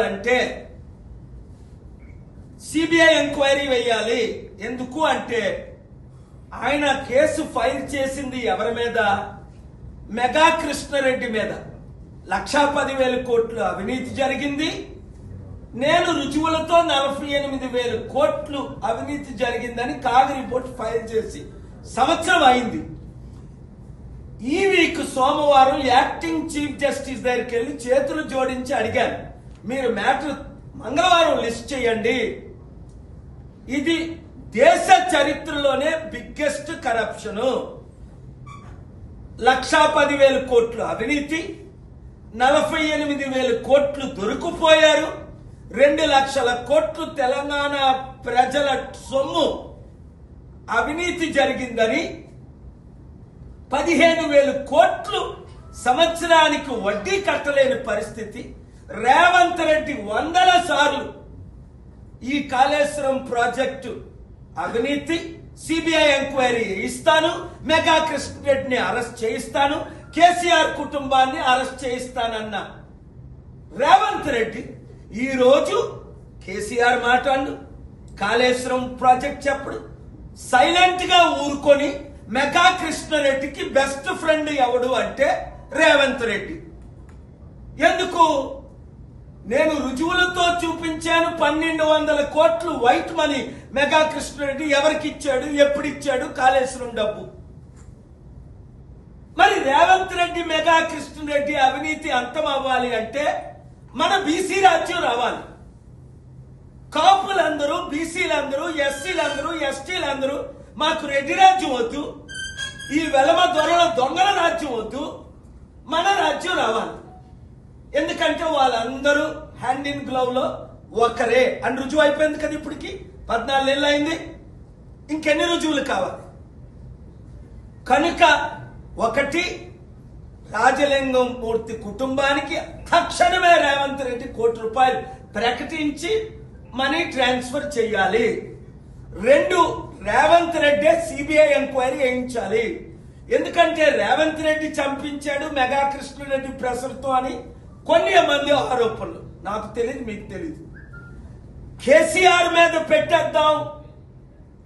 వేయాలంటే CBI enquiry వేయాలి. ఎందుకు అంటే ఆయన కేసు ఫైల్ చేసింది ఎవరి మీద? మెగా కృష్ణారెడ్డి మీద. 1,10,000 కోట్లు అవినీతి జరిగింది. నేను రుజువులతో 48,000 కోట్లు అవినీతి జరిగిందని కాగ్ రిపోర్ట్ ఫైల్ చేసి సంవత్సరం అయింది. ఈ వీక్ సోమవారం యాక్టింగ్ చీఫ్ జస్టిస్ దగ్గరికి వెళ్ళి చేతులు జోడించి అడిగాను, మీరు మ్యాటర్ మంగళవారం లిస్ట్ చేయండి. ఇది దేశ చరిత్రలోనే బిగ్గెస్ట్ కరప్షన్. 1,10,000 కోట్లు అవినీతి, 48,000 కోట్లు దొరికిపోయారు, 2 లక్షల కోట్లు తెలంగాణ ప్రజల సొమ్ము అవినీతి జరిగిందని, 15,000 కోట్లు సంవత్సరానికి వడ్డీ కట్టలేని పరిస్థితి. రేవంత్ రెడ్డి 100 సార్లు ఈ కాళేశ్వరం ప్రాజెక్టు అవినీతి సిబిఐ ఎంక్వైరీ ఇస్తాను, మెగా కృష్ణారెడ్డిని అరెస్ట్ చేయిస్తాను, కేసీఆర్ కుటుంబాన్ని అరెస్ట్ చేయిస్తానన్న రేవంత్ రెడ్డి ఈ రోజు కేసీఆర్ మాట్లాడు, కాళేశ్వరం ప్రాజెక్ట్ చెప్పడు, సైలెంట్ గా ఊరుకొని మెగా కృష్ణారెడ్డికి బెస్ట్ ఫ్రెండ్ ఎవడు అంటే రేవంత్ రెడ్డి. ఎందుకు? నేను రుజువులతో చూపించాను. 1,200 కోట్లు వైట్ మనీ మెగా కృష్ణారెడ్డి ఎవరికి ఇచ్చాడు, ఎప్పుడు ఇచ్చాడు, కాళేశ్వరం డబ్బు. మరి రేవంత్ రెడ్డి మెగా కృష్ణారెడ్డి అవినీతి అంతం అవ్వాలి అంటే మన బీసీ రాజ్యం రావాలి. కాపులందరూ, బీసీలందరూ, ఎస్సీలందరూ, ఎస్టీలందరూ మాకు రెడ్డి రాజ్యం వద్దు, ఈ వెలమ దొరల దొంగల రాజ్యం వద్దు, మన రాజ్యం రావాలి. ఎందుకంటే వాళ్ళందరూ హ్యాండ్ ఇన్ గ్లవ్ లో ఒకరే అని రుజువు అయిపోయింది కదా. ఇప్పటికి 14 ఏళ్ళు అయింది. ఇంకెన్ని రుజువులు కావాలి? కనుక ఒకటి, రాజలింగం మూర్తి కుటుంబానికి తక్షణమే రేవంత్ రెడ్డి ₹1,00,00,000 ప్రకటించి మనీ ట్రాన్స్ఫర్ చేయాలి. 2, రేవంత్ రెడ్డి సిబిఐ ఎంక్వైరీ వేయించాలి. ఎందుకంటే రేవంత్ రెడ్డి చంపించాడు మెగా కృష్ణారెడ్డి ప్రెషర్తో అని కొన్ని మంది ఆరోపణలు. నాకు తెలియదు, మీకు తెలియదు. కేసీఆర్ మీద పెట్టేద్దాం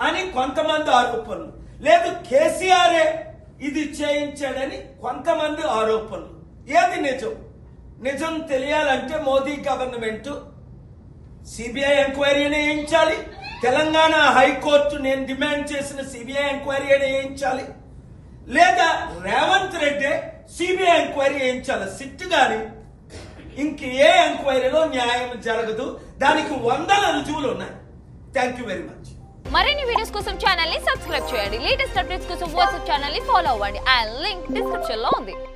అని కొంతమంది ఆరోపణలు, లేదు కేసీఆరే ఇది చేయించాడని కొంతమంది ఆరోపణలు. ఏది నిజం? నిజం తెలియాలంటే మోదీ గవర్నమెంట్ సిబిఐ ఎంక్వైరీని వేయించాలి. తెలంగాణ హైకోర్టు నేను డిమాండ్ చేసిన సిబిఐ ఎంక్వైరీని వేయించాలి. లేదా రేవంత్ రెడ్డి సిబిఐ ఎంక్వైరీ వేయించాలి. సిట్ గాని ఇంక ఏ ఎంక్వైరీలో న్యాయం జరగదు. దానికి 100 రుజువులు ఉన్నాయి. Thank you very much. మరిన్ని వీడియోస్ కోసం ఛానల్ ని సబ్స్క్రైబ్ చేయండి. లేటెస్ట్ అప్డేట్స్ కోసం వాట్సాప్ ఛానల్ ని ఫాలో అవ్వండి. ఆ లింక్ డిస్క్రిప్షన్ లో ఉంది.